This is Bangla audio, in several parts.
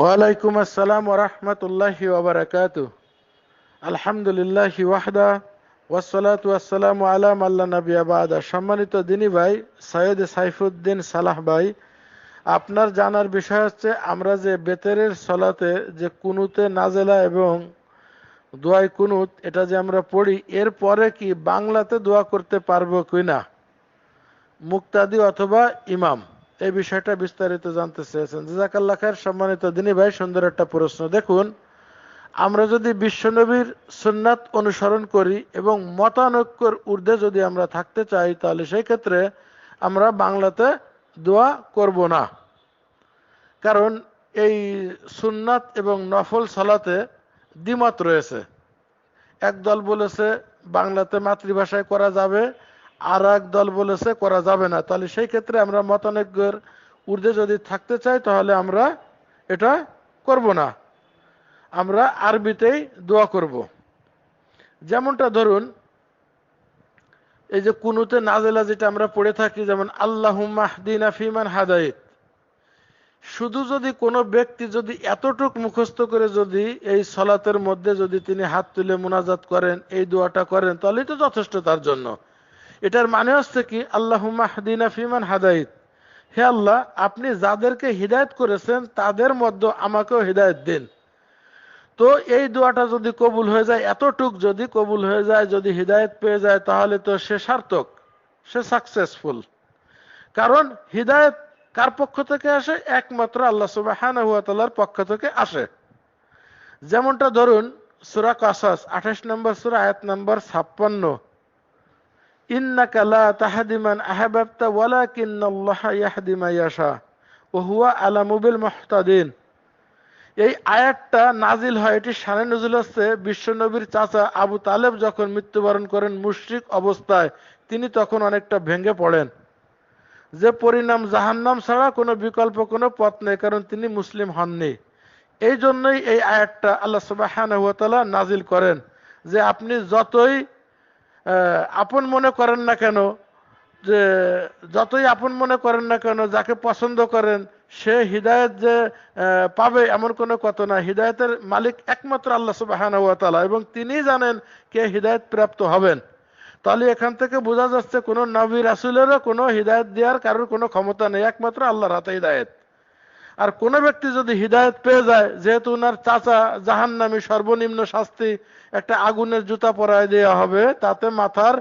ওয়ালাইকুম আসসালাম ওয়া রাহমাতুল্লাহি ওয়া বারাকাতুহু। আলহামদুলিল্লাহি ওয়াহদা ওয়াসসালাতু ওয়াসসালামু আলা মান লা নাবিয়্যা বা'দা। সম্মানিত দিনী ভাই, সৈয়দ সাইফুদ্দিন সালাহ ভাই, আপনার জানার বিষয় হচ্ছে আমরা যে বেতেরের সলাতে যে কুনুতে নাজেলা এবং দোয়ায় কুনুত এটা যে আমরা পড়ি, এর পরে কি বাংলাতে দোয়া করতে পারবো কিনা, মুক্তাদি অথবা ইমাম, এই বিষয়টা বিস্তারিত জানতে চেয়েছেন। জাযাকাল্লাহ খায়ের। সম্মানিত দিনী ভাই, সুন্দর একটা প্রশ্ন। দেখুন, আমরা যদি বিশ্বনবীর সুন্নাত অনুসরণ করি এবং মতানৈক্যের ঊর্ধ্বে যদি আমরা থাকতে চাই, তাহলে সেই ক্ষেত্রে আমরা বাংলাতে দোয়া করব না। কারণ এই সুন্নাত এবং নফল সালাতে দ্বিমত রয়েছে। একদল বলেছে বাংলাতে মাতৃভাষায় করা যাবে, আর এক দল বলেছে করা যাবে না। তাহলে সেই ক্ষেত্রে আমরা মতানৈক্যের ঊর্ধ্বে যদি থাকতে চাই, তাহলে আমরা এটা করব না, আমরা আরবিতেই দোয়া করব। যেমনটা ধরুন, এই যে কুনুতে নাজেলা যেটা আমরা পড়ে থাকি, যেমন আল্লাহুম্মা হদিনা ফিমান হাদাইত, শুধু যদি কোনো ব্যক্তি যদি এতটুক মুখস্থ করে যদি এই সলাতের মধ্যে যদি তিনি হাত তুলে মুনাজাত করেন, এই দোয়াটা করেন, তাহলেই তো যথেষ্ট তার জন্য। এটার মানে হচ্ছে কি, আল্লাহুম্মা হদিনা ফিমান হাদাইত, হে আল্লাহ, আপনি যাদেরকে হিদায়ত করেছেন তাদের মধ্যে আমাকেও হিদায়ত দিন। তো এই দোয়াটা যদি কবুল হয়ে যায়, এতটুক যদি কবুল হয়ে যায়, যদি হিদায়ত পেয়ে যায়, তাহলে তো সে সার্থক, সে সাকসেসফুল। কারণ হিদায়ত কার পক্ষ থেকে আসে? একমাত্র আল্লাহ সুবহানাহু ওয়া তাআলার পক্ষ থেকে আসে। যেমনটা ধরুন, সূরা কাসাস 28 নম্বর সূরা, আয়াত নম্বর 56, ইন্নাকা লা তাহদি মান আহবাবতা ওয়ালাকিন্নাল্লাহা ইয়াহদি মান ইয়াশা ওয়া হুয়া আলামু বিল মুহতাদিন। এই আয়াতটা নাজিল হয়, এটি শানে নজুল হচ্ছে বিশ্বনবীর চাচা আবু তালেব যখন মৃত্যুবরণ করেন মুশরিক অবস্থায়, তিনি তখন অনেকটা ভেঙে পড়েন যে পরিণাম জাহান্নাম ছাড়া কোনো বিকল্প কোনো পথ নেই, কারণ তিনি মুসলিম হননি। এই জন্যই এই আয়াতটা আল্লাহ সুবহানাহু ওয়া তাআলা নাজিল করেন যে আপনি যতই আপন মনে করেন না কেন, যে যতই আপন মনে করেন না কেন, যাকে পছন্দ করেন সে হিদায়ত যে পাবে এমন কোনো কথা না। হিদায়তের মালিক একমাত্র আল্লাহ সুবহানাহু ওয়া তাআলা, এবং তিনিই জানেন কে হিদায়ত প্রাপ্ত হবেন। তাহলে এখান থেকে বোঝা যাচ্ছে কোনো নবী রাসূলেরও কোনো হিদায়ত দেওয়ার কারোর কোনো ক্ষমতা নেই, একমাত্র আল্লাহর হাতে হিদায়ত। আর কোনো ব্যক্তি যদি হিদায়ত পেয়ে যায়, যেহেতু ওনার চাচা জাহান্নামী, সর্বনিম্ন শাস্তি একটা আগুনের জুতা পরায় দেওয়া হবে, তাতে মাথার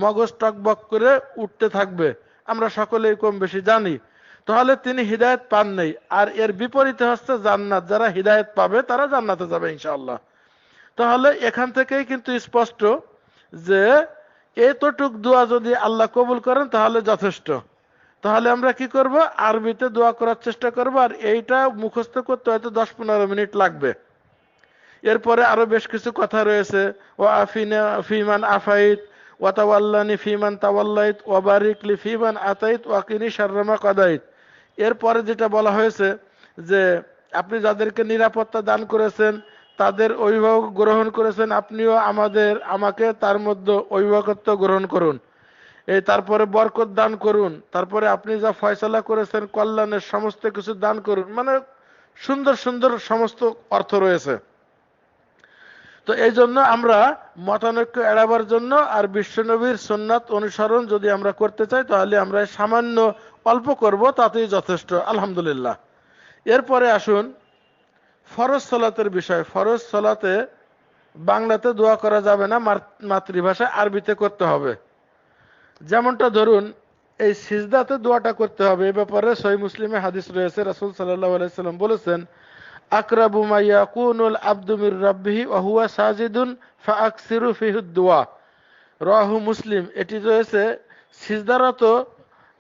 মগজ টকবক করে উঠতে থাকবে, আমরা সকলেই কম বেশি জানি। তাহলে তিনি হিদায়ত পান নেই। আর এর বিপরীতে হচ্ছে জান্নাত, যারা হিদায়ত পাবে তারা জান্নাতে যাবে ইনশাআল্লাহ। তাহলে এখান থেকেই কিন্তু স্পষ্ট যে এতটুক দোয়া যদি আল্লাহ কবুল করেন তাহলে যথেষ্ট। তাহলে আমরা কি করব? আরবিতে দোয়া করার চেষ্টা করব, আর এইটা মুখস্থ করতে হয়তো 10-15 মিনিট লাগবে। এরপরে আরো বেশ কিছু কথা রয়েছে, ও আফিনা ফিমান আফাইত, ওয়া তাওয়াল্লানি ফিমান তাওয়াল্লাইত, ওয়া বারিক লি ফিমান আতাইত, ওয়া কিনি শাররা মা কাদাইত। এরপরে যেটা বলা হয়েছে যে আপনি যাদেরকে নিরাপত্তা দান করেছেন, তাদের অভিভাবক গ্রহণ করেছেন, আপনিও আমাকে তার মধ্যে অভিভাবকত্ব গ্রহণ করুন। এই তারপরে বরকত দান করুন, তারপরে আপনি যা ফয়সালা করেছেন কল্যাণের সমস্ত কিছু দান করুন, মানে সুন্দর সুন্দর সমস্ত অর্থ রয়েছে। তো এই জন্য আমরা মতানৈক্য এড়াবার জন্য আর বিশ্বনবীর সুন্নাত অনুসরণ যদি আমরা করতে চাই, তাহলে আমরা সামান্য অল্প করব, তাতেই যথেষ্ট, আলহামদুলিল্লাহ। এরপরে আসুন ফরজ সালাতের বিষয়। ফরজ সালাতে বাংলাতে দোয়া করা যাবে না, মাতৃভাষায় আরবিতে করতে হবে। যেমনটা ধরুন, এই সিজদাতে দোয়াটা করতে হবে, এ ব্যাপারে সহিহ মুসলিমে হাদিস রয়েছে। রাসূল সাল্লাল্লাহু আলাইহি সাল্লাম বলেছেন, আকরাবু মা ইয়াকুনুল আবদু মির রাব্বিহি ওয়া হুয়া সাজিদুন ফাআকসিরু ফিহি দুআ, রাওয়াহু মুসলিম। এটি রয়েছে সিজদারত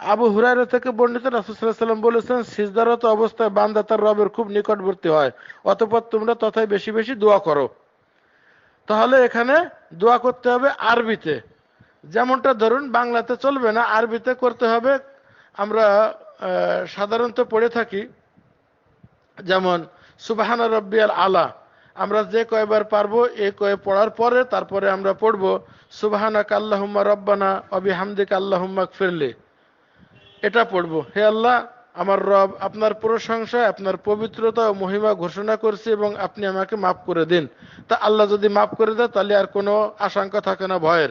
আবু হুরায়রা থেকে বর্ণিত। রাসূল সাল্লাল্লাহু আলাইহি সাল্লাম বলেছেন, সিজদারত অবস্থায় বান্দা তার রবের খুব নিকটবর্তী হয়, অতঃপর তোমরা তথায় বেশি বেশি দোয়া করো। তাহলে এখানে দোয়া করতে হবে আরবিতে। যেমনটা ধরুন বাংলাতে চলবে না, আরবিতে করতে হবে। আমরা সাধারণত পড়ে থাকি, যেমন সুবহান রাব্বিয়াল আলা, আমরা যে কয়বার পারবো এই কয়ে পড়ার পরে তারপরে আমরা পড়বো সুবহানাকা আল্লাহুম্মা রব্বানা ওয়া বিহামদিকা আল্লাহুম্মা গফিরলি। এটা পড়বো, হে আল্লাহ, আমার রব আপনার প্রশংসা, আপনার পবিত্রতা ও মহিমা ঘোষণা করছি এবং আপনি আমাকে মাফ করে দিন। তা আল্লাহ যদি মাফ করে দেয় তাহলে আর কোনো আশঙ্কা থাকে না ভয়ের।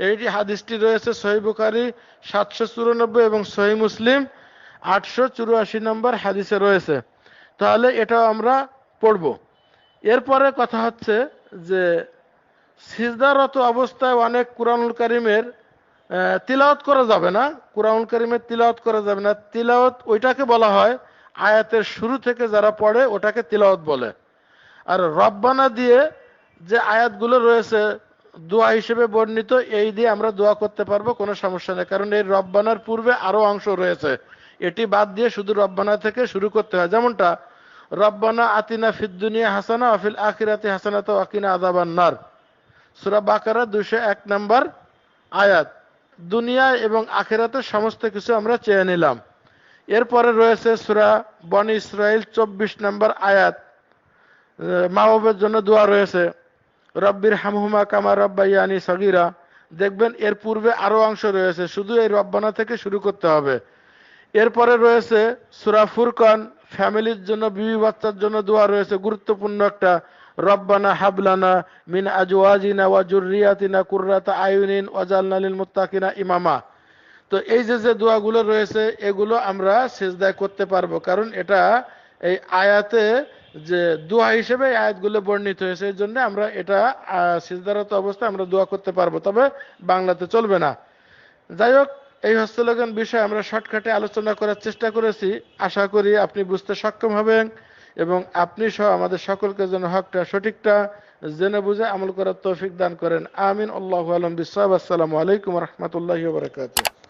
এইটি হাদিসটি রয়েছে সহিহ বুখারী 794 এবং সহিহ মুসলিম 884 নম্বর হাদিসে রয়েছে। তাহলে এটাও আমরা পড়ব। এরপরে কথা হচ্ছে যে সিজদারত অবস্থায় অনেক কুরআনুল কারীমের তিলাওয়াত করা যাবে না। কুরআনুল কারীমের তিলাওয়াত করা যাবে না। তিলাওয়াত ওইটাকে বলা হয় আয়াতের শুরু থেকে যারা পড়ে ওটাকে তিলাওয়াত বলে। আর রব্বানা দিয়ে যে আয়াতগুলো রয়েছে দোয়া হিসেবে বর্ণিত, এই দিয়ে আমরা দোয়া করতে পারবো, কোনো সমস্যা নেই। কারণ এই রব্বানার পূর্বে আরো অংশ রয়েছে, এটি বাদ দিয়ে শুধু রব্বানা থেকে শুরু করতে হয়। যেমনটা রব্বানা আতিনা ফিদ দুনিয়া হাসানা ওয়া ফিল আখিরাতি হাসানাতা ওয়া কিনা আযাবান নার, সূরা বাকারা 201 নম্বর আয়াত। দুনিয়া এবং আখিরাতের সমস্ত কিছু আমরা চেয়ে নিলাম। এরপরে রয়েছে সূরা বনী ইসরাইল 24 নম্বর আয়াত, মা বাবার জন্য দোয়া রয়েছে, রব্বির হামহুমা কামা রব্বাইয়ানি সগীরা। দেখবেন এর পূর্বে আরো অংশ রয়েছে, শুধু এই রব্বানা থেকে শুরু করতে হবে। এরপরে রয়েছে সূরা ফুরকান, ফ্যামিলির জন্য, বিবি বাচ্চার জন্য দোয়া রয়েছে, গুরুত্বপূর্ণ একটা, রব্বানা হাবলানা মিন আজওয়াজিনা ওয়া যুররিয়াতিনা কুররাতা আয়ুনিন ওয়াজআলনা লিল মুত্তাকিনা ইমামা। তো এই যে যে দোয়াগুলো রয়েছে এগুলো আমরা সিজদায় করতে পারবো, কারণ এটা এই আয়াতে যে দোয়া হিসেবে এই আয়াতগুলো বর্ণিত হয়েছে, এই জন্য আমরা এটা সিজদারত অবস্থায় আমরা দোয়া করতে পারবো, তবে বাংলাতে চলবে না। যাই হোক, এই হস্তলেখন বিষয়ে আমরা শর্টকাটে আলোচনা করার চেষ্টা করেছি। আশা করি আপনি বুঝতে সক্ষম হবেন এবং আপনি সহ আমাদের সকলকে যেন হকটা সঠিকটা জেনে বুঝে আমল করার তৌফিক দান করেন। আমিন। আল্লাহু আলাম বিসসাওয়াব। আসসালামু আলাইকুম ওয়া রাহমাতুল্লাহি ওয়া বারাকাতুহু।